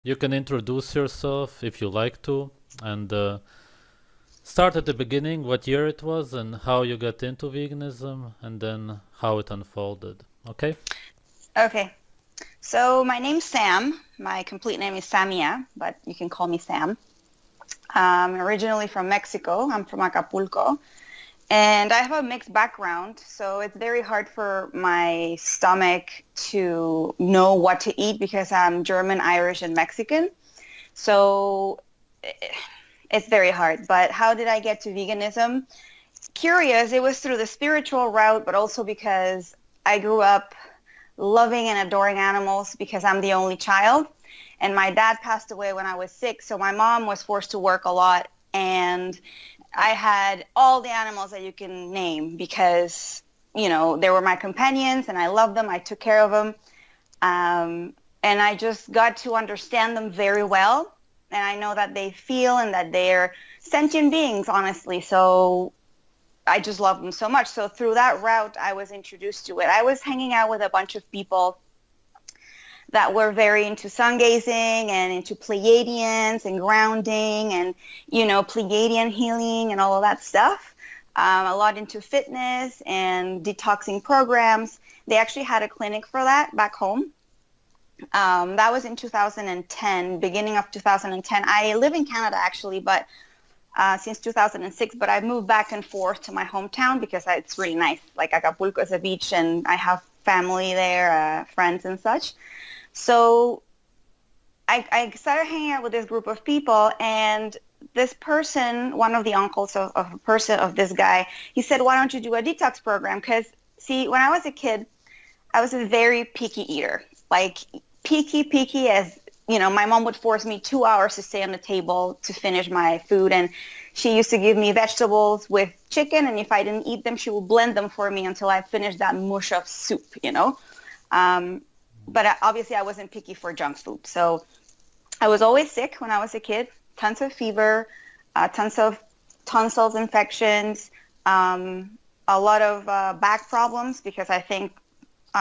you can introduce yourself if you like to, and start at the beginning, what year it was, and how you got into veganism, and then how it unfolded. Okay? Okay. So my name's Sam. My complete name is Samia, but you can call me Sam. I'm originally from Mexico. I'm from Acapulco. And I have a mixed background, so it's very hard for my stomach to know what to eat because I'm German, Irish, and Mexican. So it's very hard. But how did I get to veganism? Curious, it was through the spiritual route, but also because I grew up loving and adoring animals because I'm the only child. And my dad passed away when I was 6, so my mom was forced to work a lot. And I had all the animals that you can name because, you know, they were my companions and I loved them. I took care of them. And I just got to understand them very well. And I know that they feel and that they're sentient beings, honestly. So I just love them so much. So through that route, I was introduced to it. I was hanging out with a bunch of people that were very into sun gazing and into Pleiadians and grounding and, you know, Pleiadian healing and all of that stuff. A lot into fitness and detoxing programs. They actually had a clinic for that back home. That was in 2010, beginning of 2010. I live in Canada actually, but since 2006, but I've moved back and forth to my hometown because it's really nice. Like Acapulco is a beach and I have family there, friends and such. So I started hanging out with this group of people, and this person, one of the uncles of this guy, he said, why don't you do a detox program? Because, see, when I was a kid, I was a very picky eater. Like, picky as, you know, my mom would force me 2 hours to stay on the table to finish my food, and she used to give me vegetables with chicken, and if I didn't eat them, she would blend them for me until I finished that mush of soup, you know? But obviously I wasn't picky for junk food. So I was always sick when I was a kid, tons of fever, tons of tonsils infections, a lot of back problems because I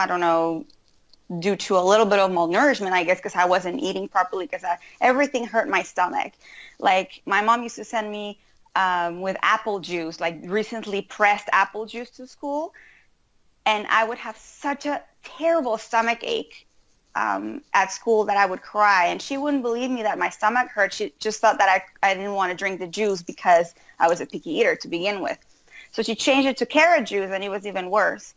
don't know, due to a little bit of malnourishment, I guess, because I wasn't eating properly because everything hurt my stomach. Like my mom used to send me with apple juice, like recently pressed apple juice to school. And I would have such a terrible stomach ache at school that I would cry. And she wouldn't believe me that my stomach hurt. She just thought that I didn't want to drink the juice because I was a picky eater to begin with. So she changed it to carrot juice, and it was even worse.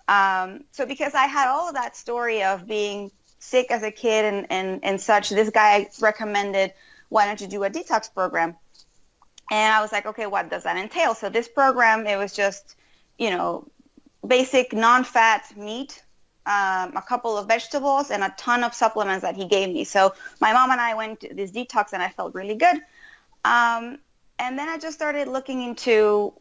So because I had all of that story of being sick as a kid and such, this guy recommended, why don't you do a detox program? And I was like, okay, what does that entail? So this program, it was just, you know, basic non-fat meat, a couple of vegetables, and a ton of supplements that he gave me. So my mom and I went to this detox, and I felt really good. And then I just started looking into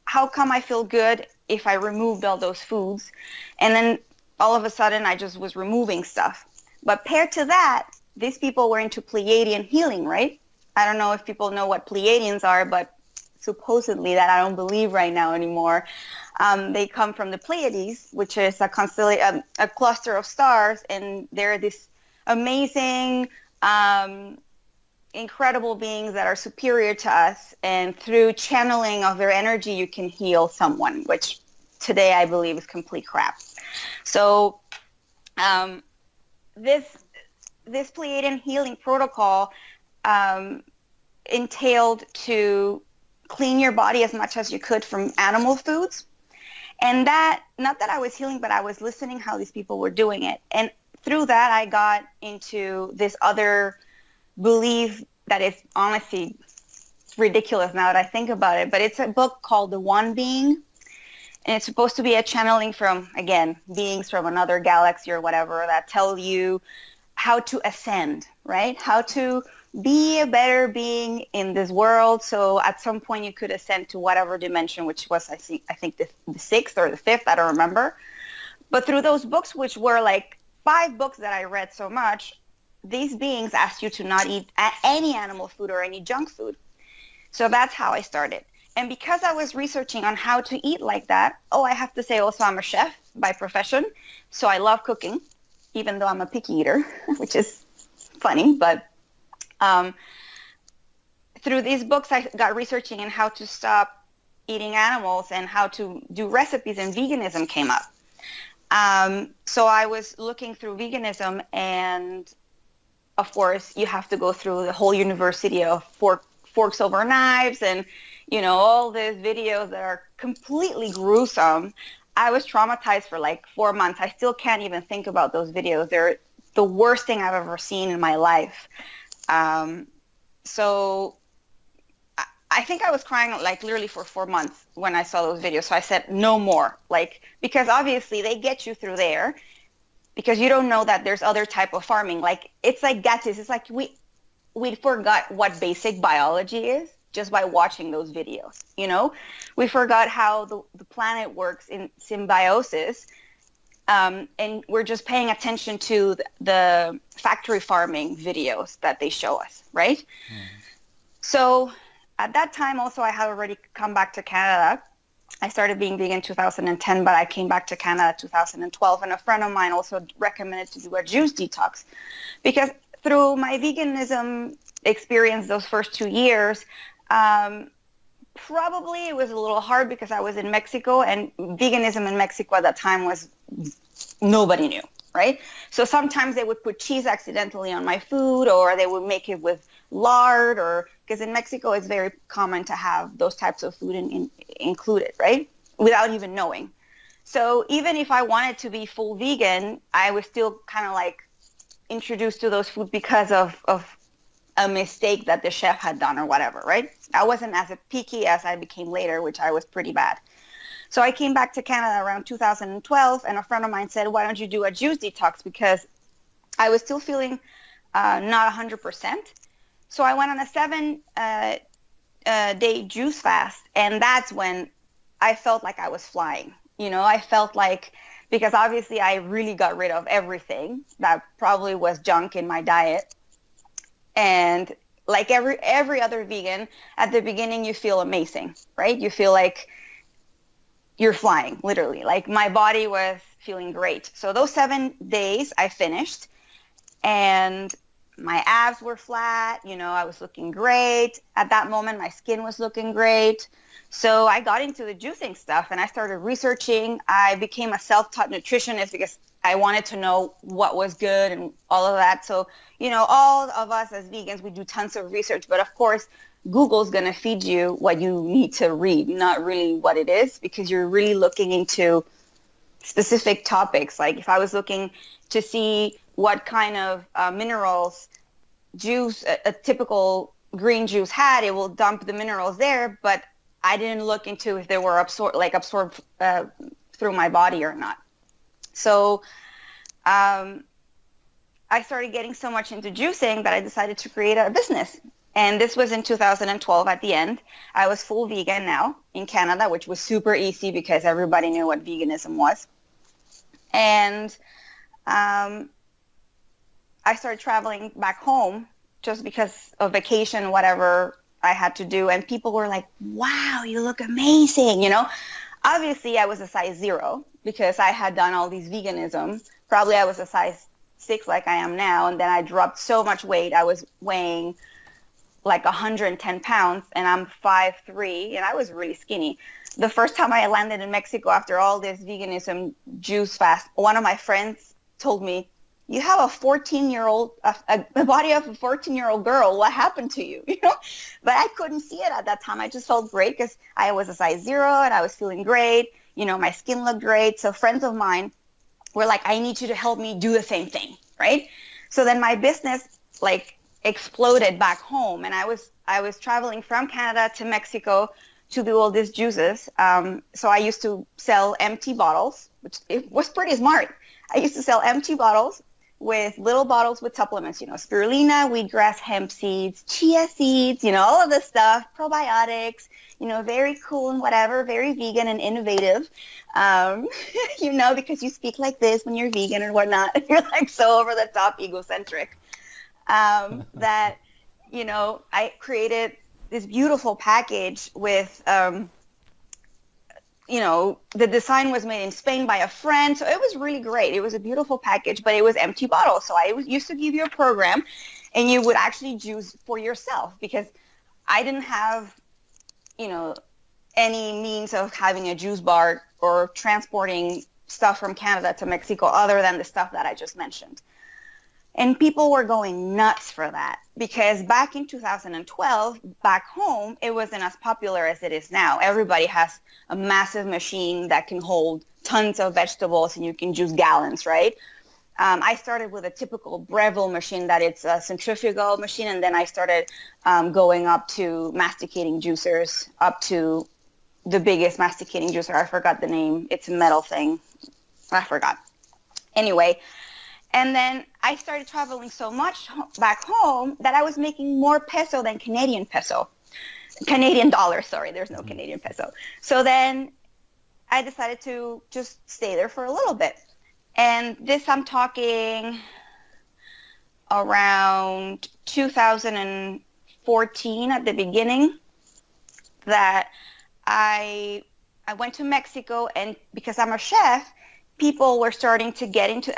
how come I feel good if I removed all those foods. And then all of a sudden, I just was removing stuff. But paired to that, these people were into Pleiadian healing, right? I don't know if people know what Pleiadians are, but supposedly that I don't believe right now anymore. They come from the Pleiades, which is a cluster of stars, and they're this amazing, incredible beings that are superior to us, and through channeling of their energy, you can heal someone, which today I believe is complete crap. So this Pleiadian healing protocol entailed to clean your body as much as you could from animal foods. And that, not that I was healing, but I was listening how these people were doing it. And through that, I got into this other belief that is honestly ridiculous now that I think about it. But it's a book called The One Being. And it's supposed to be a channeling from, again, beings from another galaxy or whatever that tell you how to ascend, right? How to be a better being in this world. So at some point you could ascend to whatever dimension, which was, I think the 6th or the 5th, I don't remember. But through those books, which were like 5 books that I read so much, these beings asked you to not eat any animal food or any junk food. So that's how I started. And because I was researching on how to eat like that, I have to say also I'm a chef by profession. So I love cooking, even though I'm a picky eater, which is funny, but Um, through these books, I got researching on how to stop eating animals and how to do recipes, and veganism came up. So I was looking through veganism, and of course, you have to go through the whole university of forks over knives and, all these videos that are completely gruesome. I was traumatized for like 4 months. I still can't even think about those videos. They're the worst thing I've ever seen in my life. So I think I was crying like literally for 4 months when I saw those videos. So I said, no more, because obviously they get you through there because you don't know that there's other type of farming. Like, it's like gases. It's like we forgot what basic biology is just by watching those videos. We forgot how the planet works in symbiosis. And we're just paying attention to the factory farming videos that they show us, right? Mm. So at that time, also, I had already come back to Canada. I started being vegan in 2010, but I came back to Canada 2012. And a friend of mine also recommended to do a juice detox, because through my veganism experience those first 2 years, probably it was a little hard because I was in Mexico, and veganism in Mexico at that time was nobody knew, right? So sometimes they would put cheese accidentally on my food, or they would make it with lard, or because in Mexico it's very common to have those types of food included, right? Without even knowing. So even if I wanted to be full vegan, I was still kind of like introduced to those foods because of a mistake that the chef had done or whatever, right? I wasn't as picky as I became later, which I was pretty bad. So I came back to Canada around 2012, and a friend of mine said, why don't you do a juice detox? Because I was still feeling not 100%. So I went on a 7-day juice fast, and that's when I felt like I was flying. I felt like, because obviously I really got rid of everything that probably was junk in my diet. And like every other vegan, at the beginning you feel amazing, right? You feel like you're flying, literally. Like, my body was feeling great. So those 7 days I finished, and my abs were flat. I was looking great. At that moment, my skin was looking great. So I got into the juicing stuff, and I started researching. I became a self-taught nutritionist because I wanted to know what was good and all of that. So, all of us as vegans, we do tons of research, but of course, Google's going to feed you what you need to read, not really what it is, because you're really looking into specific topics. Like, if I was looking to see what kind of minerals juice, a typical green juice had, it will dump the minerals there, but I didn't look into if they were absorbed through my body or not. So I started getting so much into juicing that I decided to create a business. And this was in 2012 at the end. I was full vegan now in Canada, which was super easy because everybody knew what veganism was. And I started traveling back home just because of vacation, whatever I had to do. And people were like, wow, you look amazing. Obviously I was a size 0 because I had done all these veganism. Probably I was a size 6 like I am now. And then I dropped so much weight. I was weighing like 110 pounds, and I'm 5'3", and I was really skinny. The first time I landed in Mexico after all this veganism juice fast, one of my friends told me, you have a 14-year-old, a body of a 14-year-old girl. What happened to you? But I couldn't see it at that time. I just felt great because I was a size 0 and I was feeling great. My skin looked great. So friends of mine were like, I need you to help me do the same thing, right? So then my business exploded back home, and I was traveling from Canada to Mexico to do all these juices. So I used to sell empty bottles, which it was pretty smart. I used to sell empty bottles with little bottles with supplements, spirulina, wheatgrass, hemp seeds, chia seeds, all of this stuff, probiotics, very cool and whatever, very vegan and innovative, because you speak like this when you're vegan or whatnot. You're like so over the top egocentric. That, I created this beautiful package with, the design was made in Spain by a friend. So it was really great. It was a beautiful package, but it was empty bottles. So I used to give you a program, and you would actually juice for yourself, because I didn't have, any means of having a juice bar or transporting stuff from Canada to Mexico other than the stuff that I just mentioned. And people were going nuts for that, because back in 2012, back home, it wasn't as popular as it is now. Everybody has a massive machine that can hold tons of vegetables, and you can juice gallons, right? I started with a typical Breville machine that it's a centrifugal machine, and then I started going up to masticating juicers, up to the biggest masticating juicer. I forgot the name. It's a metal thing. I forgot. Anyway, and then I started traveling so much back home that I was making more peso than Canadian peso. Canadian dollar, sorry, there's no Canadian peso. So then I decided to just stay there for a little bit. And this, I'm talking around 2014 at the beginning, that I went to Mexico, and because I'm a chef, people were starting to get into,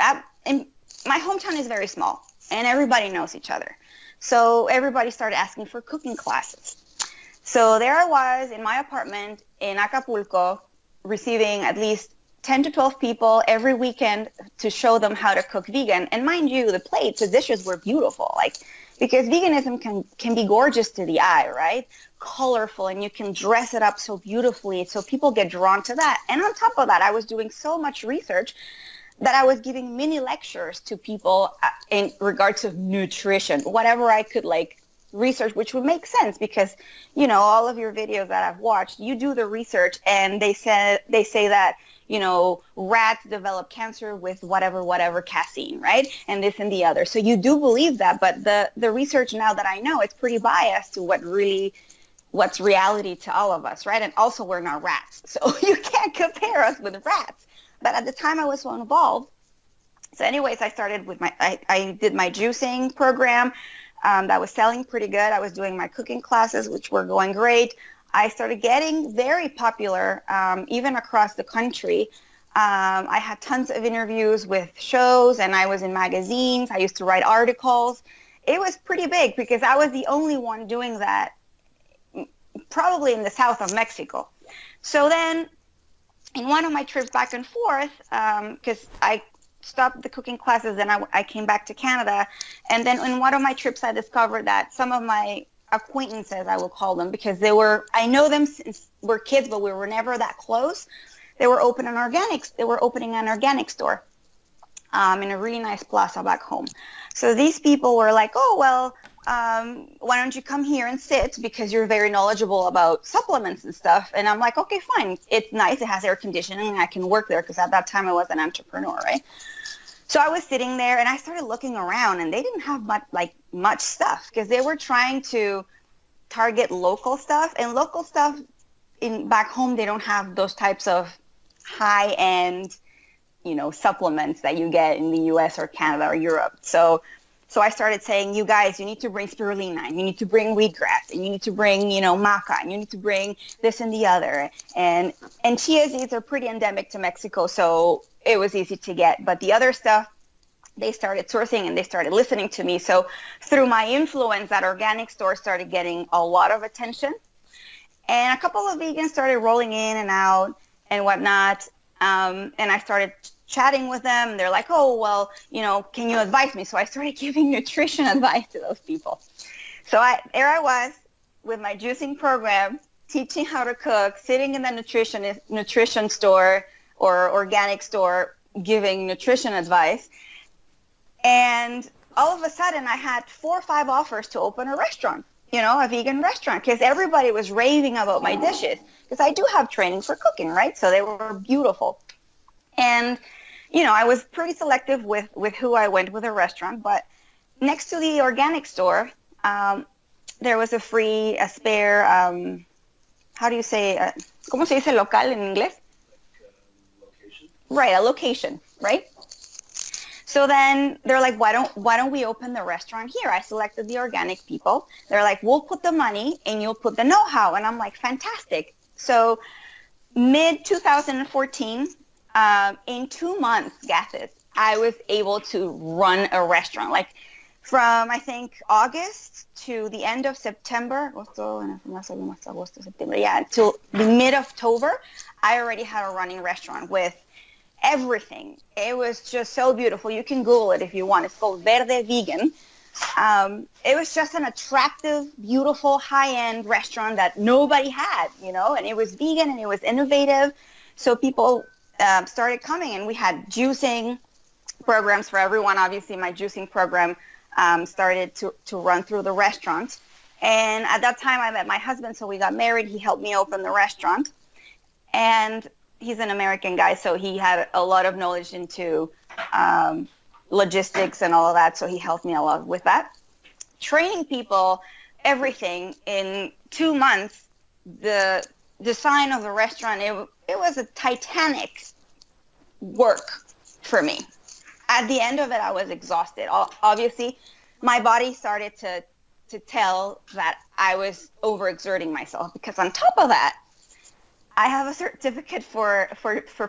and my hometown is very small and everybody knows each other. So everybody started asking for cooking classes. So there I was in my apartment in Acapulco, receiving at least 10 to 12 people every weekend to show them how to cook vegan. And mind you, the plates, the dishes were beautiful, because veganism can be gorgeous to the eye, right? Colorful, and you can dress it up so beautifully, so people get drawn to that. And on top of that, I was doing so much research that I was giving mini lectures to people in regards to nutrition, whatever I could research, which would make sense, because all of your videos that I've watched, you do the research, and they say that rats develop cancer with whatever casein, right? And this and the other. So you do believe that, but the research now that I know, it's pretty biased to what's reality to all of us, right? And also, we're not rats, so you can't compare us with rats. But at the time, I was so involved. So anyways, I started with I did my juicing program that was selling pretty good. I was doing my cooking classes, which were going great. I started getting very popular, even across the country. I had tons of interviews with shows, and I was in magazines. I used to write articles. It was pretty big, because I was the only one doing that, probably in the south of Mexico. So then, in one of my trips back and forth, because I stopped the cooking classes and I came back to Canada, and then in one of my trips I discovered that some of my acquaintances, I will call them, because I know them since we're kids, but we were never that close. They were opening an organic store in a really nice plaza back home. So these people were like, oh, well, why don't you come here and sit, because you're very knowledgeable about supplements and stuff. And I'm like, okay, fine. It's nice. It has air conditioning. I can work there, because at that time I was an entrepreneur, right? So I was sitting there, and I started looking around, and they didn't have much stuff, because they were trying to target local stuff. And local stuff back home, they don't have those types of high-end, supplements that you get in the U.S. or Canada or Europe. So I started saying, you guys, you need to bring spirulina, and you need to bring wheatgrass, and you need to bring, maca, and you need to bring this and the other. And chia seeds are pretty endemic to Mexico, so it was easy to get. But the other stuff, they started sourcing, and they started listening to me. So through my influence, that organic store started getting a lot of attention. And a couple of vegans started rolling in and out and whatnot. And I started chatting with them. They're like, oh, well, can you advise me? So I started giving nutrition advice to those people. So there I was with my juicing program, teaching how to cook, sitting in the nutrition store or organic store, giving nutrition advice. And all of a sudden, I had 4 or 5 offers to open a restaurant, a vegan restaurant, because everybody was raving about my dishes, because I do have training for cooking, right? So they were beautiful. And, I was pretty selective with who I went with a restaurant, but next to the organic store, there was a spare, how do you say, ¿cómo se dice local en inglés? Location. Right, a location, right? So then they're like, why don't we open the restaurant here? I selected the organic people. They're like, we'll put the money and you'll put the know-how. And I'm like, fantastic. So mid-2014, in 2 months, Gases, I was able to run a restaurant. from I think August to the end of September, till the mid-October, I already had a running restaurant with everything. It was just so beautiful. You can Google it if you want. It's called Verde Vegan. It was just an attractive, beautiful, high-end restaurant that nobody had, and it was vegan and it was innovative. So people started coming, and we had juicing programs for everyone. Obviously, my juicing program started to run through the restaurant. And at that time, I met my husband, so we got married. He helped me open the restaurant. And he's an American guy, so he had a lot of knowledge into logistics and all of that, so he helped me a lot with that. Training people, everything. In 2 months, the design of the restaurant, it was a titanic work for me. At the end of it, I was exhausted. Obviously, my body started to tell that I was overexerting myself, because on top of that, I have a certificate for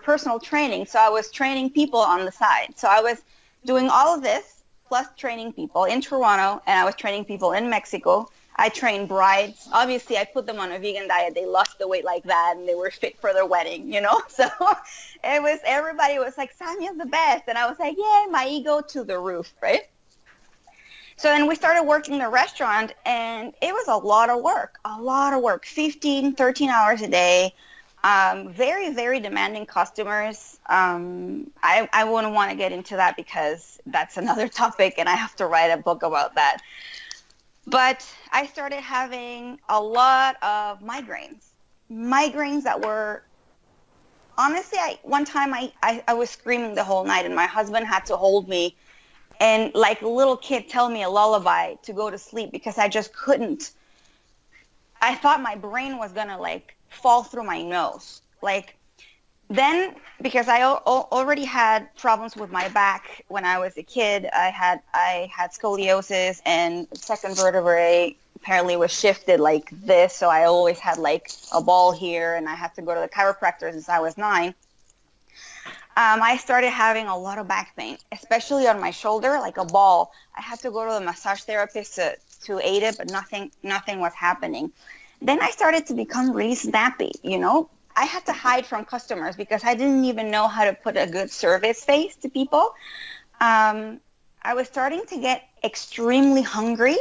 personal training. So I was training people on the side. So I was doing all of this plus training people in Toronto, and I was training people in Mexico. I trained brides. Obviously, I put them on a vegan diet. They lost the weight like that, and they were fit for their wedding, So everybody was like, Samia's the best. And I was like, yeah, my ego to the roof, right? So then we started working the restaurant, and it was a lot of work, 15, 13 hours a day. Very, very demanding customers. I wouldn't want to get into that because that's another topic, and I have to write a book about that. But I started having a lot of migraines that were, honestly, one time I was screaming the whole night, and my husband had to hold me and like a little kid tell me a lullaby to go to sleep, because I just couldn't. I thought my brain was going to like fall through my nose. Then, because I already had problems with my back when I was a kid, I had scoliosis, and second vertebrae apparently was shifted like this. So I always had like a ball here, and I had to go to the chiropractor since I was 9. I started having a lot of back pain, especially on my shoulder, like a ball. I had to go to the massage therapist to aid it, but nothing was happening. Then I started to become really snappy, I had to hide from customers because I didn't even know how to put a good service face to people. I was starting to get extremely hungry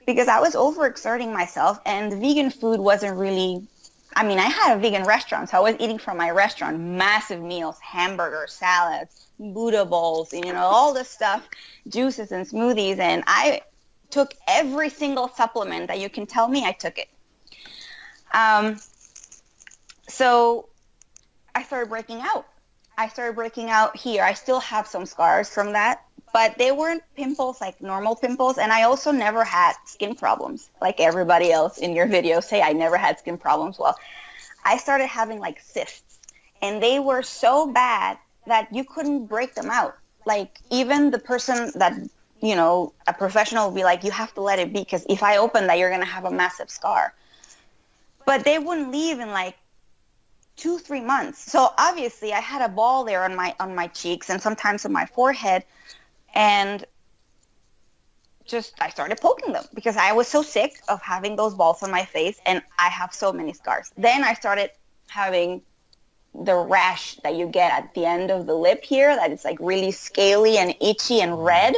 because I was overexerting myself, and the vegan food wasn't really, I had a vegan restaurant, so I was eating from my restaurant, massive meals, hamburgers, salads, Buddha bowls, all this stuff, juices and smoothies, and I took every single supplement that you can tell me. I took it. So I started breaking out here. I still have some scars from that, but they weren't pimples like normal pimples. And I also never had skin problems like everybody else in your videos say I never had skin problems. Well, I started having like cysts, and they were so bad that you couldn't break them out. Like even the person that, a professional would be like, you have to let it be, because if I open that, you're going to have a massive scar. But they wouldn't leave in like 2-3 months. So obviously I had a ball there on my cheeks and sometimes on my forehead, and I started poking them because I was so sick of having those balls on my face, and I have so many scars. Then I started having the rash that you get at the end of the lip here, that is like really scaly and itchy and red.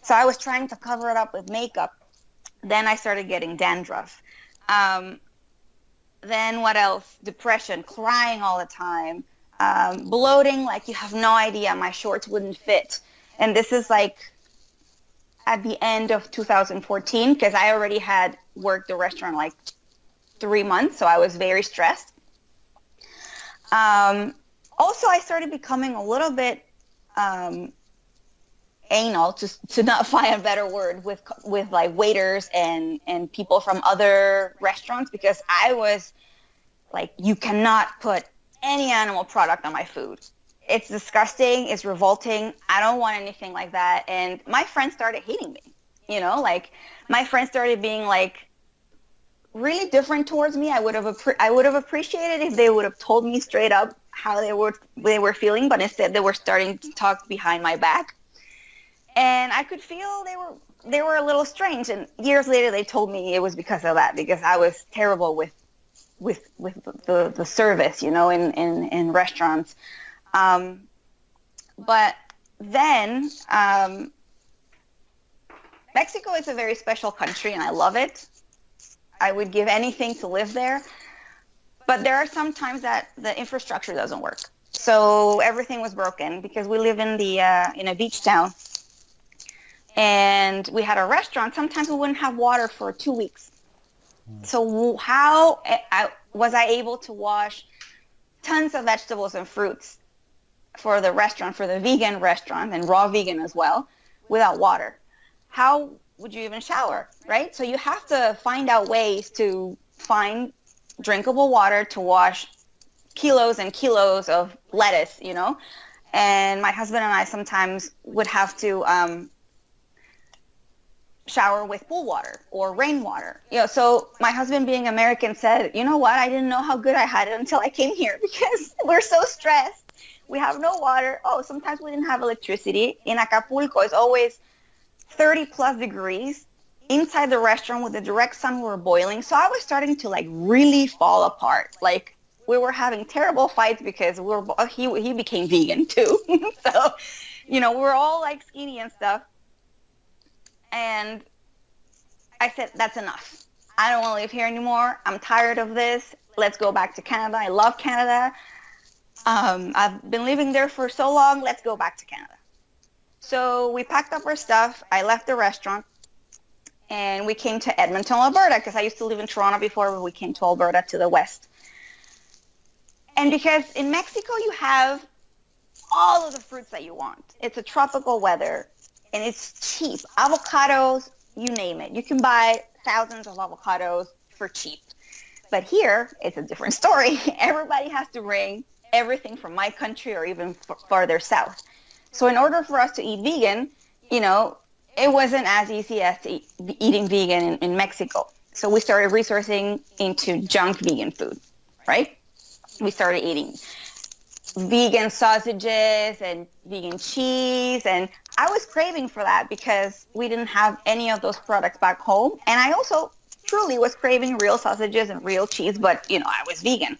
So I was trying to cover it up with makeup. Then I started getting dandruff. Then what else? Depression, crying all the time, bloating like you have no idea. My shorts wouldn't fit. And this is like at the end of 2014, because I already had worked the restaurant like 3 months, so I was very stressed. Also, I started becoming a little bit anal, to not find a better word, with like waiters and people from other restaurants, because I was like, you cannot put any animal product on my food. It's disgusting. It's revolting. I don't want anything like that. And my friends started hating me, like my friends started being like really different towards me. I would have appreciated if they would have told me straight up how they were feeling, but instead they were starting to talk behind my back. And I could feel they were they were a little strange. And years later, they told me it was because of that, because I was terrible with the service, in restaurants. But then Mexico is a very special country, and I love it. I would give anything to live there. But there are some times that the infrastructure doesn't work. So everything was broken because we live in in a beach town, and we had a restaurant. Sometimes we wouldn't have water for 2 weeks. So how was I able to wash tons of vegetables and fruits for the restaurant, for the vegan restaurant, and raw vegan as well, without water? How would you even shower, right? So you have to find out ways to find drinkable water to wash kilos and kilos of lettuce, And my husband and I sometimes would have to shower with pool water or rainwater. So my husband, being American, said, you know what? I didn't know how good I had it until I came here, because we're so stressed. We have no water. Oh, sometimes we didn't have electricity. In Acapulco, it's always 30 plus degrees. Inside the restaurant with the direct sun, we were boiling. So I was starting to really fall apart. We were having terrible fights because he became vegan too. So, we were all skinny and stuff. And I said, that's enough. I don't want to live here anymore. I'm tired of this. Let's go back to Canada. I love Canada. I've been living there for so long. Let's go back to Canada. So we packed up our stuff. I left the restaurant, and we came to Edmonton, Alberta, because I used to live in Toronto before, but we came to Alberta, to the west. And because in Mexico, you have all of the fruits that you want. It's a tropical weather, and it's cheap. Avocados, you name it. You can buy thousands of avocados for cheap. But here, it's a different story. Everybody has to bring everything from my country or even farther south. So in order for us to eat vegan, it wasn't as easy as eating vegan in Mexico. So we started resourcing into junk vegan food, right? We started eating vegan sausages and vegan cheese. And I was craving for that because we didn't have any of those products back home. And I also truly was craving real sausages and real cheese, but, I was vegan.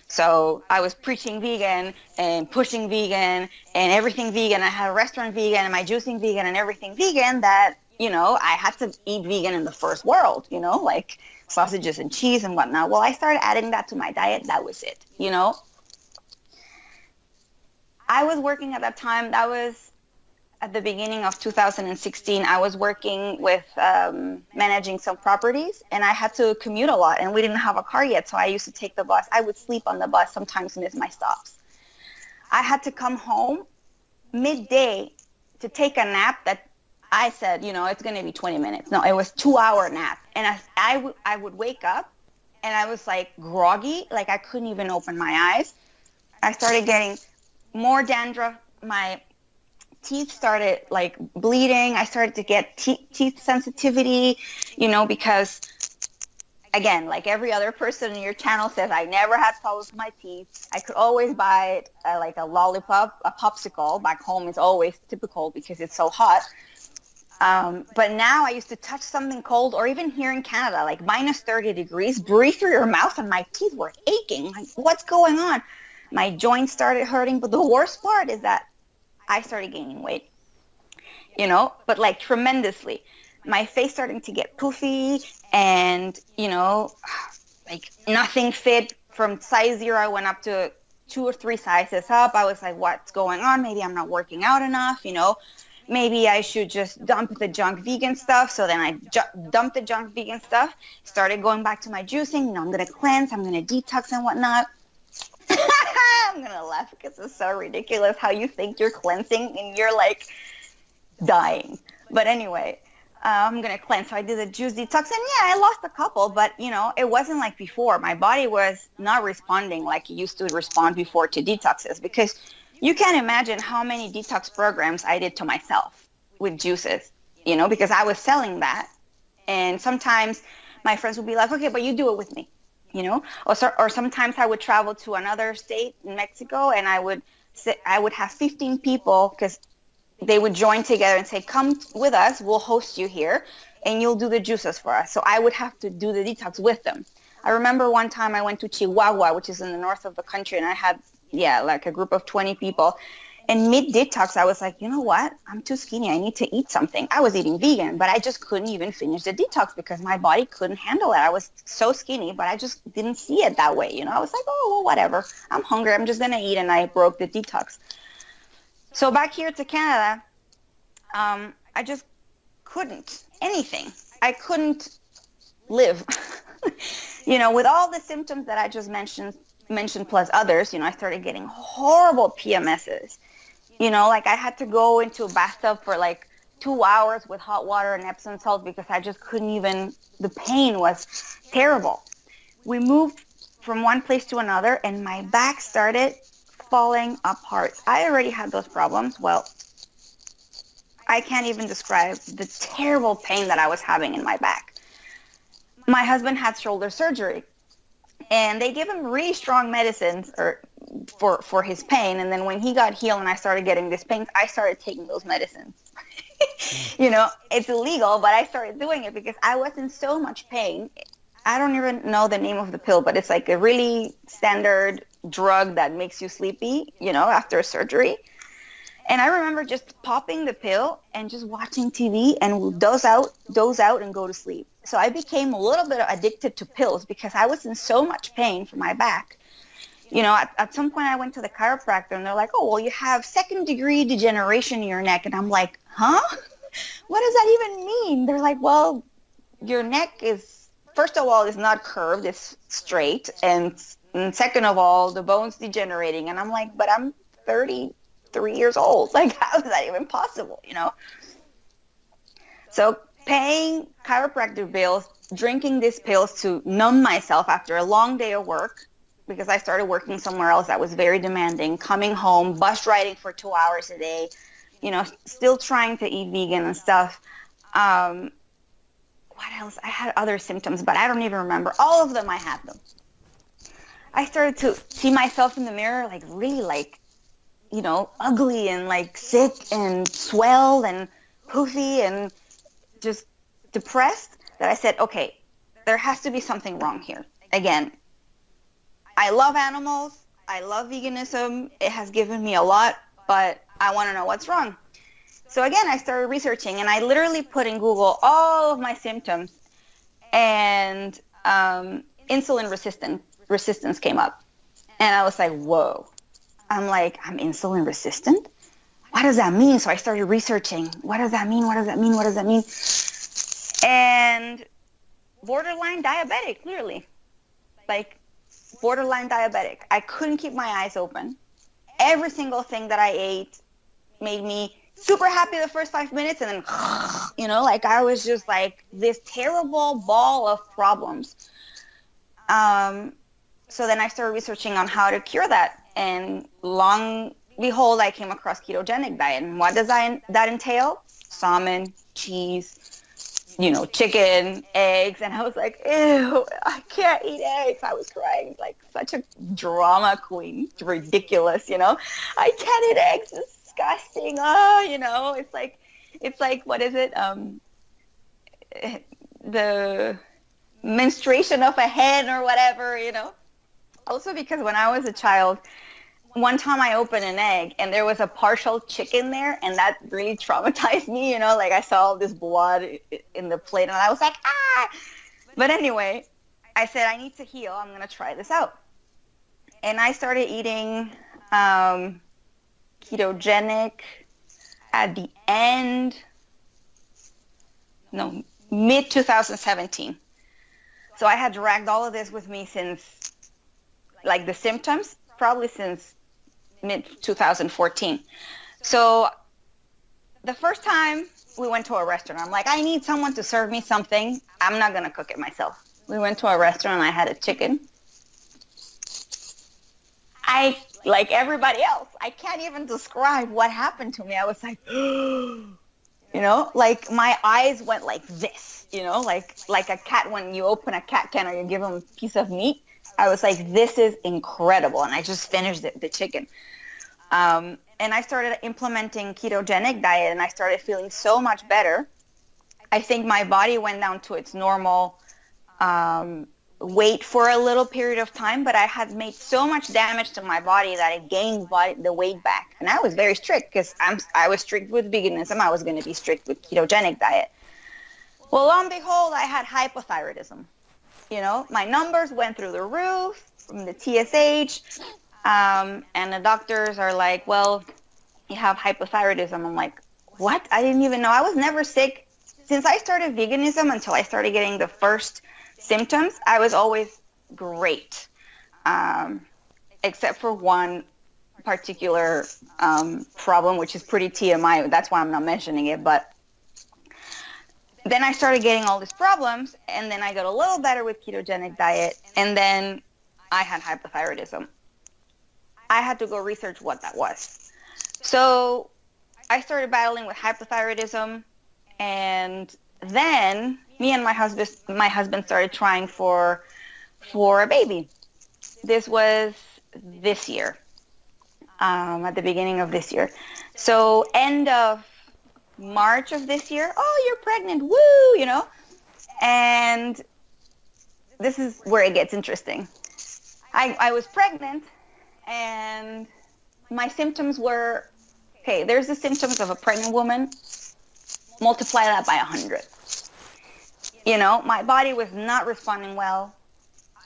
So I was preaching vegan and pushing vegan and everything vegan. I had a restaurant vegan and my juicing vegan and everything vegan that, I had to eat vegan in the first world, like sausages and cheese and whatnot. Well, I started adding that to my diet. That was it, I was working at that time. That was at the beginning of 2016. I was working with managing some properties, and I had to commute a lot, and we didn't have a car yet. So I used to take the bus. I would sleep on the bus, sometimes miss my stops. I had to come home midday to take a nap that I said, it's going to be 20 minutes. No, it was 2-hour nap. And I would wake up, and I was groggy, I couldn't even open my eyes. I started getting more dandruff. My teeth started bleeding. I started to get teeth sensitivity, because again, like every other person in your channel says, I never had problems with my teeth. I could always buy a lollipop, a popsicle. Back home is always typical because it's so hot. But now I used to touch something cold, or even here in Canada, minus 30 degrees, breathe through your mouth and my teeth were aching. What's going on? My joints started hurting. But the worst part is that I started gaining weight, but tremendously. My face starting to get poofy, and, nothing fit. From size 0, I went up to 2 or 3 sizes up. I was like, what's going on? Maybe I'm not working out enough, Maybe I should just dump the junk vegan stuff. So then I dumped the junk vegan stuff, started going back to my juicing. I'm going to cleanse, I'm going to detox and whatnot. I'm going to laugh because it's so ridiculous how you think you're cleansing and you're dying. But anyway, I'm going to cleanse. So I did the juice detox, and I lost a couple, but it wasn't like before. My body was not responding like it used to respond before to detoxes, because you can't imagine how many detox programs I did to myself with juices, because I was selling that. And sometimes my friends would be like, okay, but you do it with me. Or sometimes I would travel to another state in Mexico, and I would have 15 people, because they would join together and say, come with us, we'll host you here, and you'll do the juices for us. So I would have to do the detox with them. I remember one time I went to Chihuahua, which is in the north of the country, and I had, like a group of 20 people. And mid-detox, I was like, you know what? I'm too skinny. I need to eat something. I was eating vegan, but I just couldn't even finish the detox because my body couldn't handle it. I was so skinny, but I just didn't see it that way. I was like, oh, well, whatever. I'm hungry. I'm just going to eat. And I broke the detox. So back here to Canada, I just couldn't. Anything. I couldn't live. With all the symptoms that I just mentioned plus others, I started getting horrible PMSs. Like I had to go into a bathtub for like 2 hours with hot water and Epsom salt because I just couldn't even, the pain was terrible. We moved from one place to another and my back started falling apart. I already had those problems. Well, I can't even describe the terrible pain that I was having in my back. My husband had shoulder surgery. And they give him really strong medicines for his pain. And then when he got healed and I started getting this pain, I started taking those medicines. It's illegal, but I started doing it because I was in so much pain. I don't even know the name of the pill, but it's like a really standard drug that makes you sleepy, after a surgery. And I remember just popping the pill and just watching TV and doze out and go to sleep. So I became a little bit addicted to pills because I was in so much pain for my back. At some point I went to the chiropractor and they're like, oh, well, you have 2nd-degree degeneration in your neck. And I'm like, huh? What does that even mean? They're like, well, your neck is, first of all, it's not curved, it's straight. And second of all, the bone's degenerating. And I'm like, but I'm 33 years old. Like, how is that even possible, So paying chiropractor bills, drinking these pills to numb myself after a long day of work, because I started working somewhere else that was very demanding, coming home, bus riding for 2 hours a day, still trying to eat vegan and stuff. What else? I had other symptoms, but I don't even remember. All of them, I had them. I started to see myself in the mirror, like really like, ugly and like sick and swelled and poofy and just depressed, that I said, okay, there has to be something wrong here. Again, I love animals. I love veganism. It has given me a lot, but I want to know what's wrong. So again, I started researching and I literally put in Google all of my symptoms and insulin resistance came up. And I was like, whoa. I'm like, I'm insulin resistant? What does that mean? So I started researching. What does that mean? What does that mean? What does that mean? And borderline diabetic, clearly. Like, borderline diabetic. I couldn't keep my eyes open. Every single thing that I ate made me super happy the first 5 minutes, and then, like I was just like this terrible ball of problems. So then I started researching on how to cure that. And long behold, I came across Ketogenic Diet. And what does that entail? Salmon, cheese, chicken, eggs. And I was like, ew, I can't eat eggs. I was crying like such a drama queen. It's ridiculous, I can't eat eggs. It's disgusting. It's like, what is it? The menstruation of a hen or whatever, Also because when I was a child, one time I opened an egg and there was a partial chicken there, and that really traumatized me, like I saw all this blood in the plate and I was like, ah! But anyway, I said, I need to heal. I'm going to try this out. And I started eating ketogenic at the mid 2017. So I had dragged all of this with me since, like the symptoms, probably since mid 2014. So the first time we went to a restaurant, I'm like, I need someone to serve me something. I'm not going to cook it myself. We went to a restaurant and I had a chicken. Like everybody else, I can't even describe what happened to me. I was like, like my eyes went like this, like a cat when you open a cat can or you give them a piece of meat. I was like, this is incredible. And I just finished the chicken. And I started implementing ketogenic diet, and I started feeling so much better. I think my body went down to its normal weight for a little period of time, but I had made so much damage to my body that it gained the weight back. And I was very strict because I was strict with veganism. I was going to be strict with ketogenic diet. Well, lo and behold, I had hypothyroidism. My numbers went through the roof from the TSH, and the doctors are like, well, you have hypothyroidism. I'm like, what? I didn't even know. I was never sick. Since I started veganism until I started getting the first symptoms, I was always great, except for one particular problem, which is pretty TMI. That's why I'm not mentioning it, but then I started getting all these problems, and then I got a little better with ketogenic diet, and then I had hypothyroidism. I had to go research what that was. So I started battling with hypothyroidism, and then me and my husband started trying for a baby. This was this year, at the beginning of this year. So end of March of this year, oh, you're pregnant, woo, and this is where it gets interesting. I was pregnant, and my symptoms were, okay, there's the symptoms of a pregnant woman, multiply that by 100. My body was not responding well.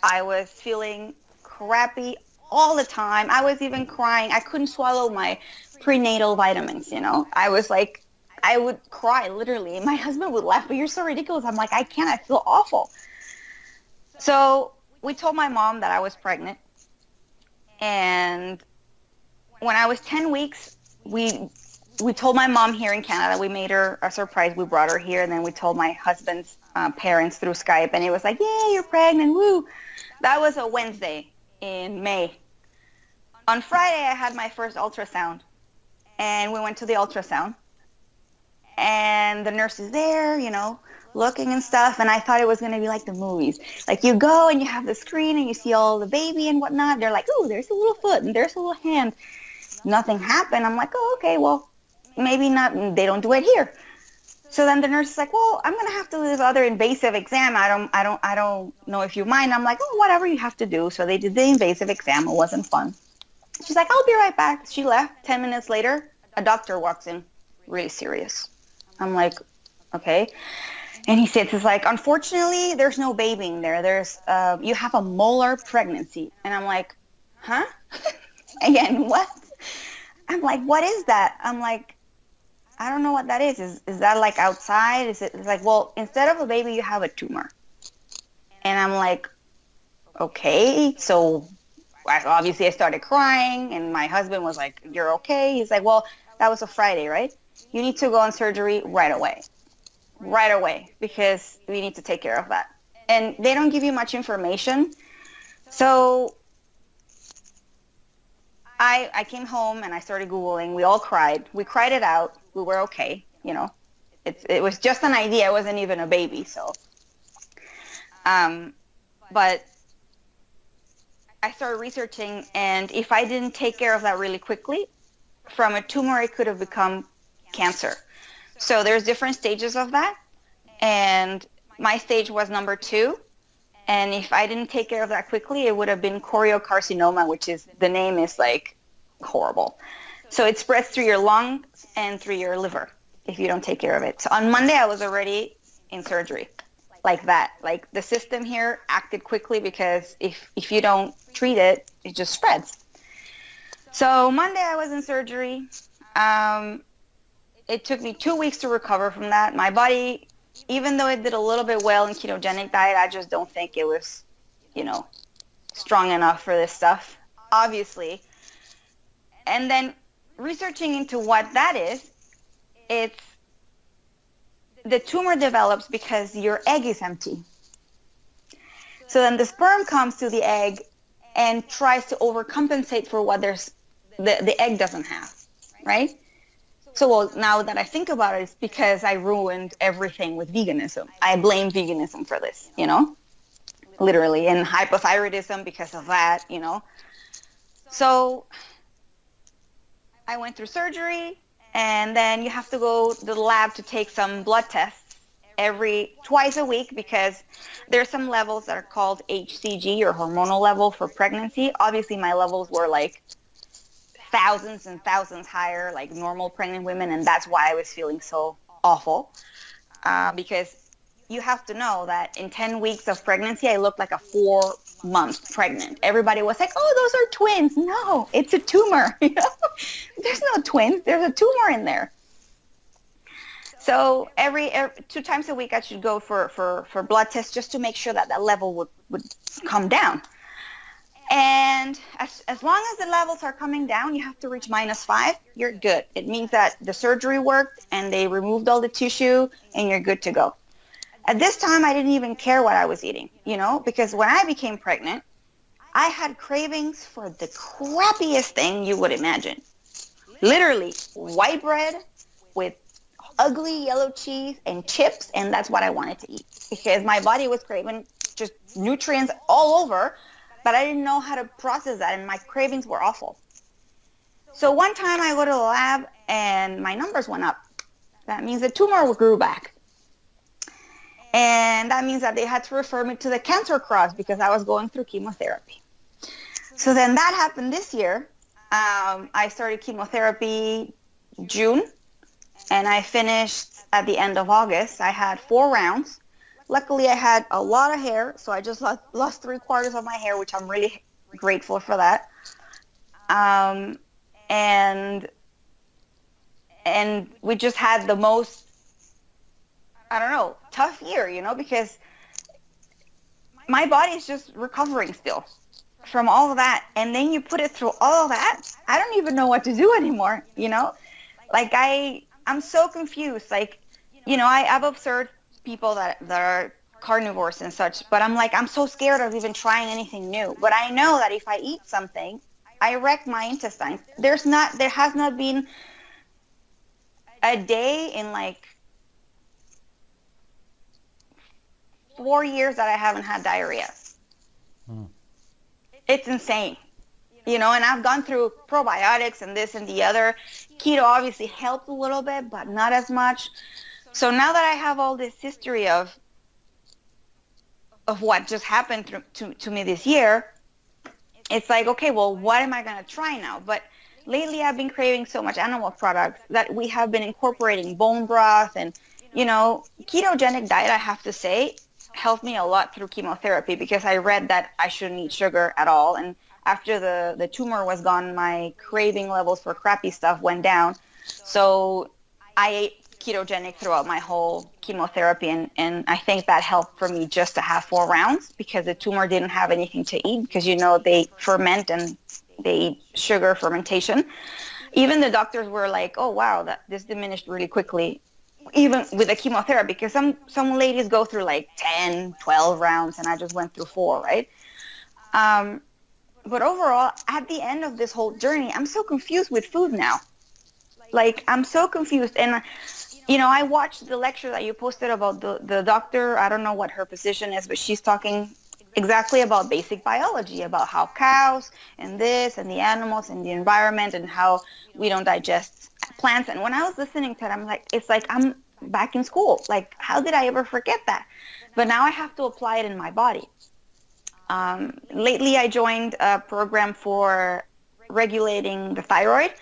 I was feeling crappy all the time. I was even crying. I couldn't swallow my prenatal vitamins, I was like, I would cry, literally. My husband would laugh, but you're so ridiculous. I'm like, I can't. I feel awful. So we told my mom that I was pregnant. And when I was 10 weeks, we told my mom here in Canada. We made her a surprise. We brought her here, and then we told my husband's parents through Skype. And it was like, yay, you're pregnant, woo. That was a Wednesday in May. On Friday, I had my first ultrasound. And we went to the ultrasound. And the nurse is there, looking and stuff. And I thought it was going to be like the movies. Like you go and you have the screen and you see all the baby and whatnot. They're like, oh, there's a little foot and there's a little hand. Nothing happened. I'm like, oh, okay, well, maybe not. They don't do it here. So then the nurse is like, well, I'm going to have to do this other invasive exam. I don't know if you mind. I'm like, oh, whatever you have to do. So they did the invasive exam. It wasn't fun. She's like, I'll be right back. She left. 10 minutes later, a doctor walks in, really serious. I'm like, okay. And he says, it's like, unfortunately, there's no baby in there. You have a molar pregnancy. And I'm like, huh? Again, what? I'm like, what is that? I'm like, I don't know what that is. Is that like outside? It's like, well, instead of a baby, you have a tumor. And I'm like, okay. So obviously I started crying, and my husband was like, you're okay? He's like, well, that was a Friday, right? You need to go on surgery right away, because we need to take care of that. And they don't give you much information. So I came home and I started Googling. We all cried. We cried it out. We were okay. It was just an idea. It wasn't even a baby. So, but I started researching, and if I didn't take care of that really quickly, from a tumor, it could have become cancer. So there's different stages of that, and my stage was number 2, and if I didn't take care of that quickly, it would have been choriocarcinoma, which is, the name is like horrible. So it spreads through your lungs and through your liver if you don't take care of it. So on Monday, I was already in surgery, like that. Like the system here acted quickly, because if you don't treat it, it just spreads. So Monday I was in surgery. It took me 2 weeks to recover from that. My body, even though it did a little bit well in ketogenic diet, I just don't think it was, strong enough for this stuff, obviously. And then researching into what that is, it's the tumor develops because your egg is empty. So then the sperm comes to the egg and tries to overcompensate for what the egg doesn't have, right? So, well, now that I think about it, it's because I ruined everything with veganism. I blame veganism for this, literally, and hypothyroidism because of that, So I went through surgery, and then you have to go to the lab to take some blood tests twice a week, because there's some levels that are called HCG, or hormonal level for pregnancy. Obviously, my levels were like thousands and thousands higher, like normal pregnant women, and that's why I was feeling so awful. Because you have to know that in 10 weeks of pregnancy, I looked like a 4-month pregnant. Everybody was like, "Oh, those are twins." No, it's a tumor. There's no twins. There's a tumor in there. So every 2 times a week, I should go for blood tests just to make sure that that level would come down. And as long as the levels are coming down, you have to reach -5. You're good. It means that the surgery worked and they removed all the tissue and you're good to go. At this time, I didn't even care what I was eating, because when I became pregnant, I had cravings for the crappiest thing you would imagine. Literally, white bread with ugly yellow cheese and chips, and that's what I wanted to eat, because my body was craving just nutrients all over, but I didn't know how to process that, and my cravings were awful. So one time I go to the lab and my numbers went up. That means the tumor grew back. And that means that they had to refer me to the cancer cross because I was going through chemotherapy. So then that happened this year. I started chemotherapy June, and I finished at the end of August. I had 4 rounds. Luckily, I had a lot of hair, so I just lost 3/4 of my hair, which I'm really grateful for that. And we just had the most, I don't know, tough year, because my body is just recovering still from all of that. And then you put it through all of that. I don't even know what to do anymore, Like I'm so confused. Like, I've observed people that are carnivores and such, but I'm so scared of even trying anything new. But I know that if I eat something, I wreck my intestines. There has not been a day in like 4 years that I haven't had diarrhea. It's insane, and I've gone through probiotics and this and the other. Keto obviously helped a little bit, but not as much. So now that I have all this history of what just happened to me this year, it's like, okay, well, what am I going to try now? But lately I've been craving so much animal products that we have been incorporating bone broth and, ketogenic diet, I have to say, helped me a lot through chemotherapy, because I read that I shouldn't eat sugar at all. And after the tumor was gone, my craving levels for crappy stuff went down. So I ate ketogenic throughout my whole chemotherapy, and I think that helped for me just to have 4 rounds, because the tumor didn't have anything to eat, because they ferment and they eat sugar fermentation. Even the doctors were like, "Oh wow, that this diminished really quickly," even with the chemotherapy, because some ladies go through like 10, 12 rounds, and I just went through 4, right? But overall, at the end of this whole journey, I'm so confused with food now. Like, I'm so confused. And, I watched the lecture that you posted about the doctor. I don't know what her position is, but she's talking exactly about basic biology, about how cows and this and the animals and the environment and how we don't digest plants. And when I was listening to it, I'm like, it's like I'm back in school. Like, how did I ever forget that? But now I have to apply it in my body. Lately, I joined a program for regulating the thyroid.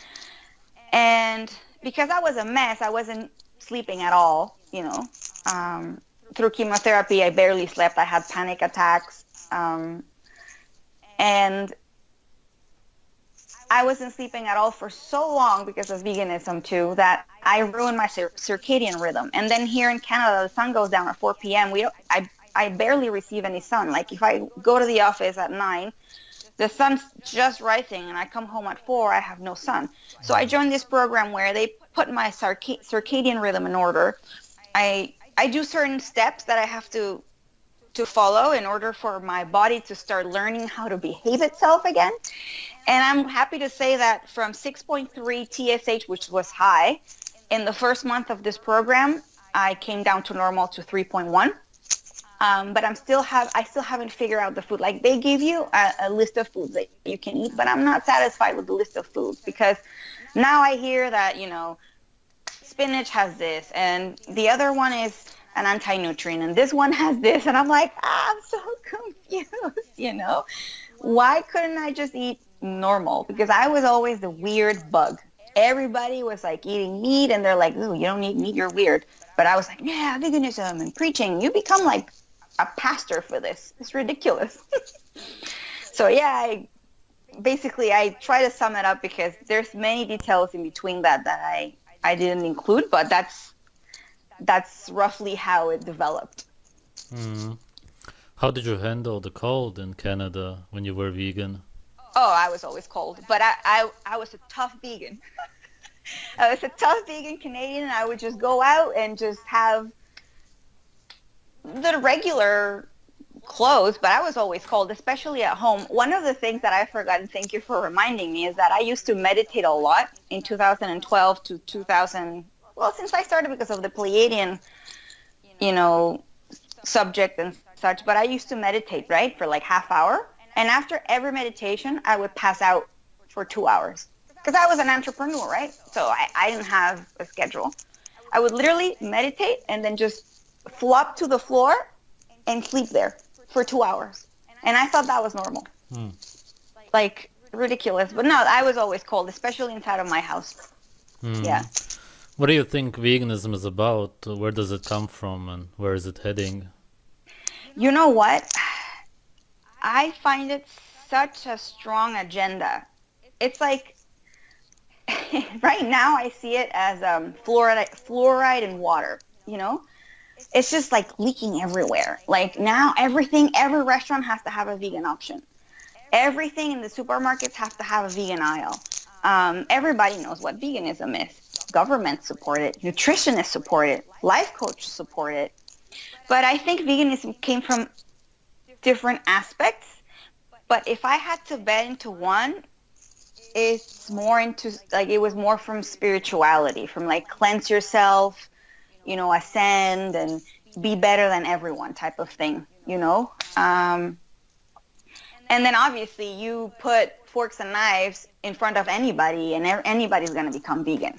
And because I was a mess, I wasn't sleeping at all, through chemotherapy, I barely slept. I had panic attacks. And I wasn't sleeping at all for so long because of veganism too, that I ruined my circadian rhythm. And then here in Canada, the sun goes down at 4 p.m. I barely receive any sun. Like, if I go to the office at 9, the sun's just rising, and I come home at 4, I have no sun. So I joined this program where they put my circadian rhythm in order. I do certain steps that I have to follow in order for my body to start learning how to behave itself again. And I'm happy to say that from 6.3 TSH, which was high, in the first month of this program, I came down to normal to 3.1. But I still haven't figured out the food. Like they give you a list of foods that you can eat, but I'm not satisfied with the list of foods because now I hear that, spinach has this and the other one is an anti-nutrient and this one has this. And I'm like, I'm so confused. Why couldn't I just eat normal? Because I was always the weird bug. Everybody was like eating meat and they're like, ooh, you don't eat meat, you're weird. But I was like, yeah, veganism and preaching. You become like a pastor for this. It's ridiculous. So yeah, I try to sum it up because there's many details in between that I didn't include, but that's roughly how it developed. Mm. How did you handle the cold in Canada when you were vegan? Oh, I was always cold, but I was a tough vegan. I was a tough vegan Canadian, and I would just go out and just have the regular clothes, but I was always cold, especially at home. One of the things that I forgot, and thank you for reminding me, is that I used to meditate a lot in 2012 to 2000. Well, since I started because of the Pleiadian, subject and such, but I used to meditate, right, for like half hour. And after every meditation, I would pass out for 2 hours because I was an entrepreneur, right? So I didn't have a schedule. I would literally meditate and then just flop to the floor and sleep there for 2 hours. And I thought that was normal. Like ridiculous. But no, I was always cold, especially inside of my house. Yeah. What do you think veganism is about? Where does it come from and where is it heading? You know what? I find it such a strong agenda. It's like, right now I see it as fluoride in water, It's just like leaking everywhere. Like now every restaurant has to have a vegan option. Everything in the supermarkets has to have a vegan aisle. Everybody knows what veganism is. Governments support it. Nutritionists support it. Life coaches support it. But I think veganism came from different aspects. But if I had to bet into one, it's more into, like, it was more from spirituality, from like cleanse yourself, ascend and be better than everyone type of thing, And then obviously you put forks and knives in front of anybody and anybody's going to become vegan.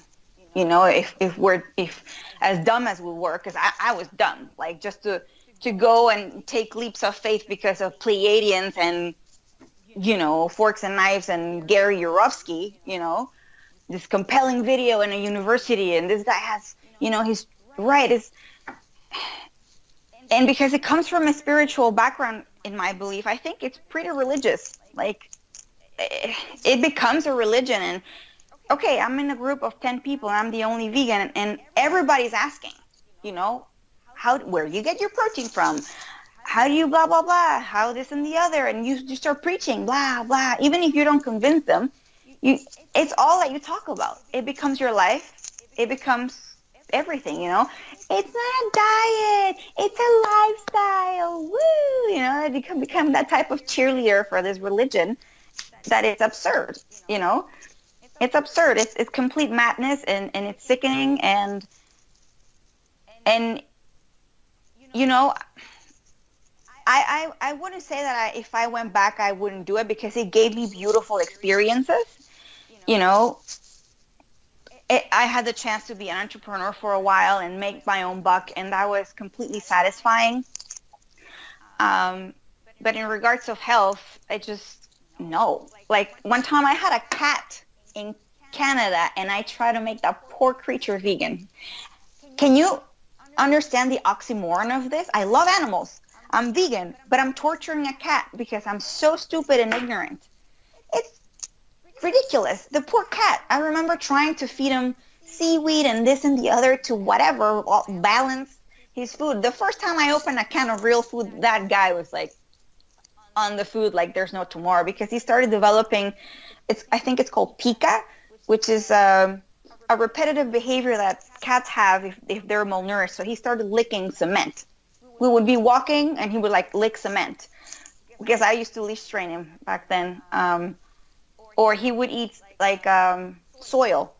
If as dumb as we were, because I was dumb, like just to go and take leaps of faith because of Pleiadians and, forks and knives and Gary Yourofsky, this compelling video in a university. And this guy has, he's right. And because it comes from a spiritual background, in my belief, I think it's pretty religious. Like it becomes a religion. And okay, I'm in a group of 10 people and I'm the only vegan and everybody's asking, where you get your protein from? How do you blah, blah, blah, how this and the other? And you start preaching, blah, blah. Even if you don't convince them, it's all that you talk about. It becomes your life. It becomes everything, It's not a diet. It's a lifestyle. Woo! It become that type of cheerleader for this religion that it's absurd, It's absurd. It's complete madness and it's sickening and I wouldn't say that if I went back I wouldn't do it because it gave me beautiful experiences. I had the chance to be an entrepreneur for a while and make my own buck, and that was completely satisfying. But in regards of health, no. Like one time I had a cat in Canada and I tried to make that poor creature vegan. Can you understand the oxymoron of this? I love animals. I'm vegan, but I'm torturing a cat because I'm so stupid and ignorant. It's ridiculous. The poor cat. I remember trying to feed him seaweed and this and the other to whatever, balance his food. The first time I opened a can of real food, that guy was like on the food like there's no tomorrow because he started developing, I think it's called pica, which is a repetitive behavior that cats have if they're malnourished. So he started licking cement. We would be walking and he would like lick cement because I used to leash train him back then. Or he would eat like soil,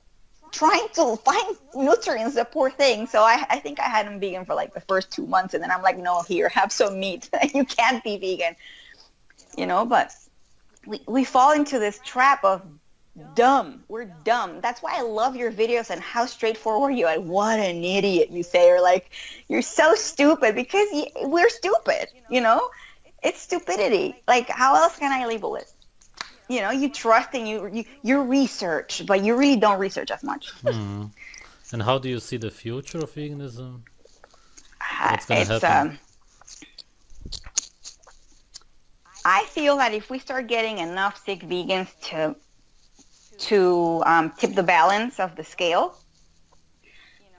trying to find nutrients, the poor thing. So I think I had him vegan for like the first 2 months, and then I'm like, no, here, have some meat. You can't be vegan, but we fall into this trap of dumb. We're dumb. That's why I love your videos and how straightforward you are. Like, what an idiot, you say, or like, you're so stupid, because we're stupid, It's stupidity. Like, how else can I label it? You trust and you research, but you really don't research as much. And how do you see the future of veganism? What's going to It's happen? I feel that if we start getting enough sick vegans to tip the balance of the scale,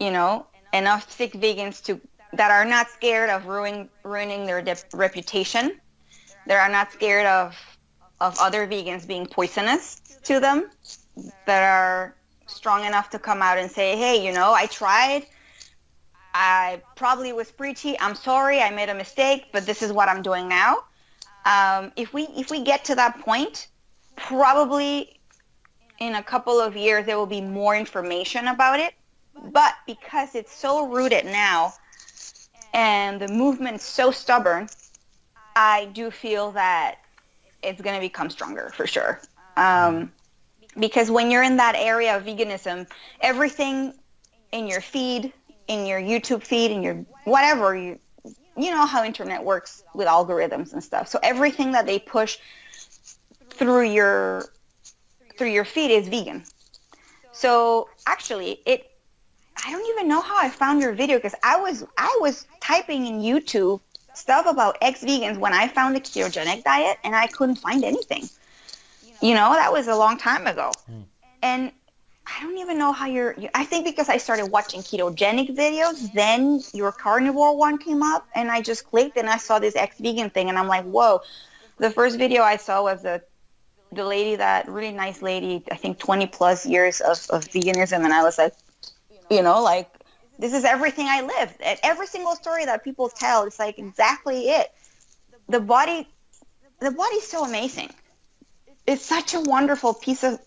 enough sick vegans that are not scared of ruining their reputation, that are not scared of other vegans being poisonous to them, that are strong enough to come out and say, hey, I tried. I probably was preachy. I'm sorry. I made a mistake, but this is what I'm doing now. If we get to that point, probably in a couple of years, there will be more information about it. But because it's so rooted now and the movement's so stubborn, I do feel that it's going to become stronger for sure. Because when you're in that area of veganism, everything in your feed, in your YouTube feed, in your whatever, you know how internet works with algorithms and stuff. So everything that they push through your feed is vegan. So actually, I don't even know how I found your video, because I was typing in YouTube stuff about ex-vegans when I found the ketogenic diet, and I couldn't find anything. That was a long time ago. And I don't even know how I think because I started watching ketogenic videos, then your carnivore one came up, and I just clicked and I saw this ex-vegan thing, and I'm like, whoa. The first video I saw was the lady, that really nice lady, I think 20 plus years of veganism, and I was like, like, this is everything I live. Every single story that people tell, it's like exactly it. The body's so amazing. It's such a wonderful piece of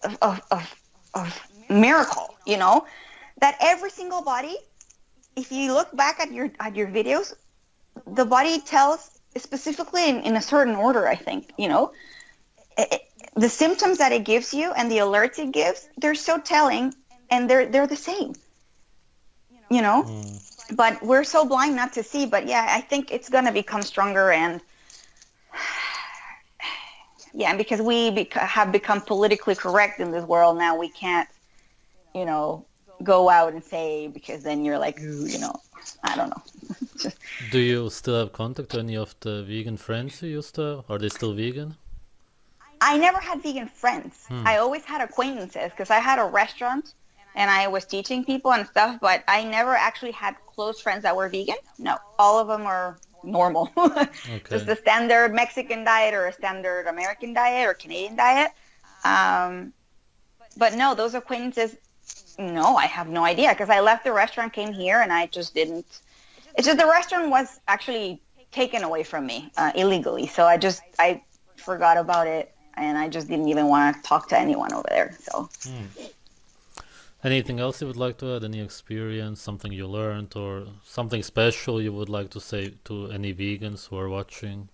miracle, that every single body, if you look back at your videos, the body tells specifically in a certain order, I think, the symptoms that it gives you and the alerts it gives, they're so telling, and they're the same, but we're so blind not to see. But yeah, I think it's going to become stronger, and yeah, because we have become politically correct in this world now, we can't, go out and say, because then you're like, ooh, I don't know. Do you still have contact to any of the vegan friends you used to have? Are they still vegan? I never had vegan friends. I always had acquaintances, because I had a restaurant and I was teaching people and stuff, but I never actually had close friends that were vegan. No, all of them are normal. Okay. Just the standard Mexican diet or a standard American diet or Canadian diet. But no, those acquaintances, no, I have no idea, because I left the restaurant, came here, and I just didn't. It's just the restaurant was actually taken away from me illegally. So I forgot about it, and I just didn't even want to talk to anyone over there. So. Anything else you would like to add? Any experience, something you learned, or something special you would like to say to any vegans who are watching?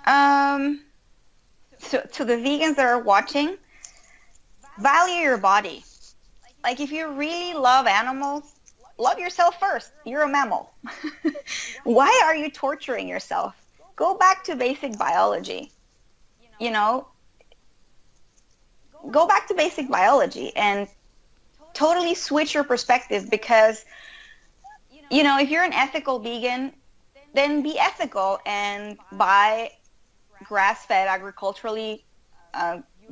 So to the vegans that are watching, value your body. Like, if you really love animals, love yourself first. You're a mammal. Why are you torturing yourself? Go back to basic biology. Go back to basic biology and totally switch your perspective, because, if you're an ethical vegan, then be ethical and buy grass-fed, agriculturally,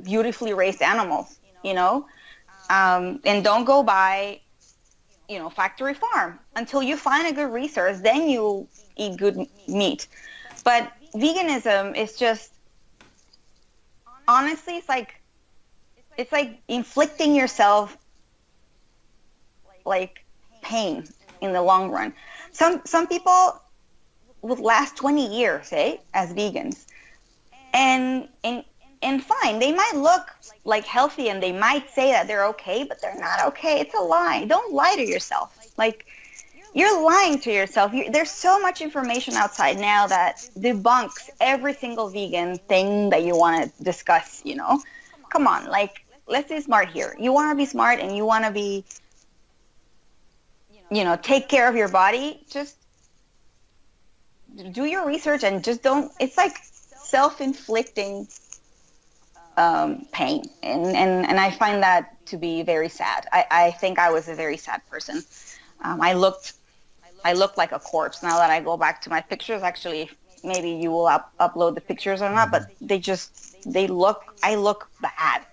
beautifully raised animals, and don't go buy, factory farm until you find a good resource. Then you eat good meat. But veganism is just, honestly, it's like inflicting yourself like pain in the long run. Some people would last 20 years, as vegans, and and fine, they might look like healthy and they might say that they're okay, but they're not okay. It's a lie. Don't lie to yourself. Like, you're lying to yourself. There's so much information outside now that debunks every single vegan thing that you want to discuss, you know? Come on, like, let's be smart here. You want to be smart and you want to be, you know, take care of your body. Just do your research and just don't, it's like self-inflicting pain. And I find that to be very sad. I think I was a very sad person. I looked like a corpse. Now that I go back to my pictures, actually, maybe you will upload the pictures or not, but I look bad,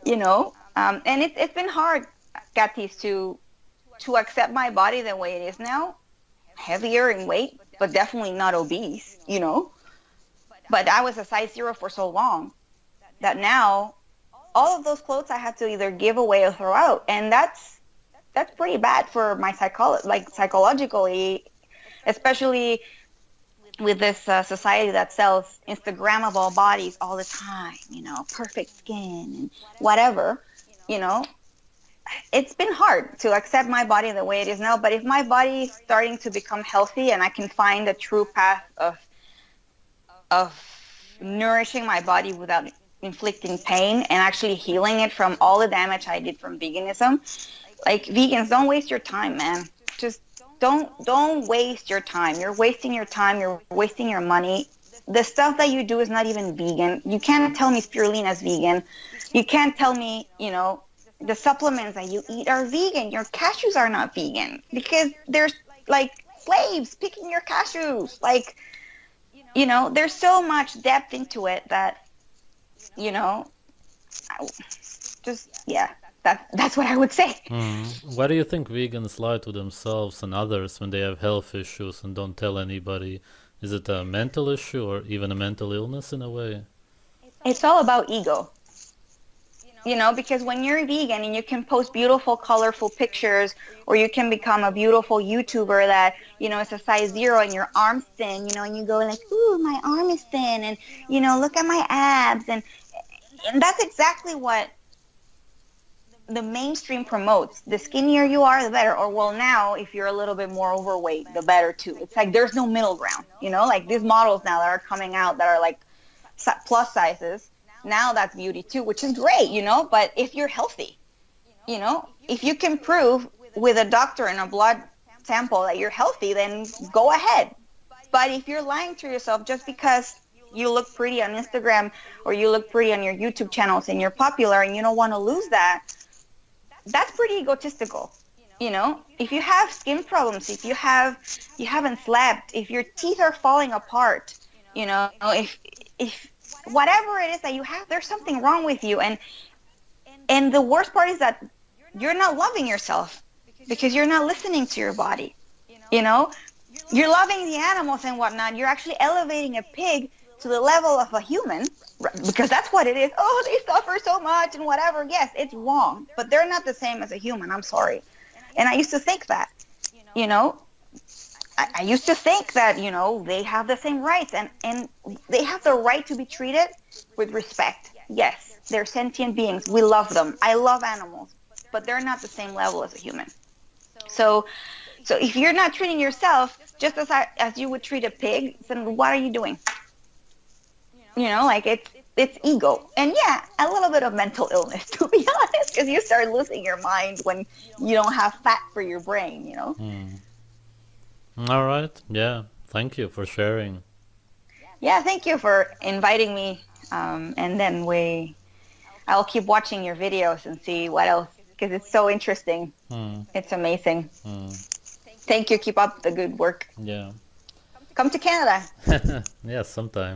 you know? And it's been hard, Katis, to accept my body the way it is now, heavier in weight, but definitely not obese, you know? But I was a size 0 for so long that now all of those clothes I had to either give away or throw out. And that's pretty bad for my psychologically, especially with this society that sells Instagrammable bodies all the time, you know, perfect skin and whatever, you know. It's been hard to accept my body the way it is now, but if my body is starting to become healthy and I can find a true path of nourishing my body without inflicting pain and actually healing it from all the damage I did from veganism, like, vegans, don't waste your time, man. Just don't waste your time. You're wasting your time. You're wasting your money. The stuff that you do is not even vegan. You can't tell me spirulina is vegan. You can't tell me, you know, the supplements that you eat are vegan. Your cashews are not vegan because there's like slaves picking your cashews. Like, you know, there's so much depth into it that, you know, that's what I would say. Why do you think vegans lie to themselves and others when they have health issues and don't tell anybody? Is it a mental issue or even a mental illness in a way? It's all about ego. You know, because when you're vegan and you can post beautiful, colorful pictures, or you can become a beautiful YouTuber that, you know, is a size 0 and your arm's thin, you know, and you go like, ooh, my arm is thin, and, you know, look at my abs. And that's exactly what the mainstream promotes. The skinnier you are, the better. Or, well, now, if you're a little bit more overweight, the better too. It's like there's no middle ground, you know, like these models now that are coming out that are like plus sizes. Now that's beauty too, which is great, you know, but if you're healthy, you know, if you can prove with a doctor and a blood sample that you're healthy, then go ahead. But if you're lying to yourself just because you look pretty on Instagram or you look pretty on your YouTube channels and you're popular and you don't want to lose that, that's pretty egotistical. You know, if you have skin problems, if you haven't slept, if your teeth are falling apart, you know, if whatever it is that you have, there's something wrong with you. And the worst part is that you're not loving yourself because you're not listening to your body. You know, you're loving the animals and whatnot. You're actually elevating a pig to the level of a human because that's what it is. Oh, they suffer so much and whatever. Yes, it's wrong, but they're not the same as a human. I'm sorry. And I used to think that, you know, I used to think that, you know, they have the same rights and they have the right to be treated with respect. Yes, they're sentient beings. We love them. I love animals, but they're not the same level as a human. So if you're not treating yourself just as you would treat a pig, then what are you doing? You know, like it's ego. And yeah, a little bit of mental illness, to be honest, because you start losing your mind when you don't have fat for your brain, you know? All right. Yeah. Thank you for sharing. Yeah, thank you for inviting me. And then I'll keep watching your videos and see what else, because it's so interesting. It's amazing. Thank you. Keep up the good work. Yeah. Come to Canada. Yeah, sometime.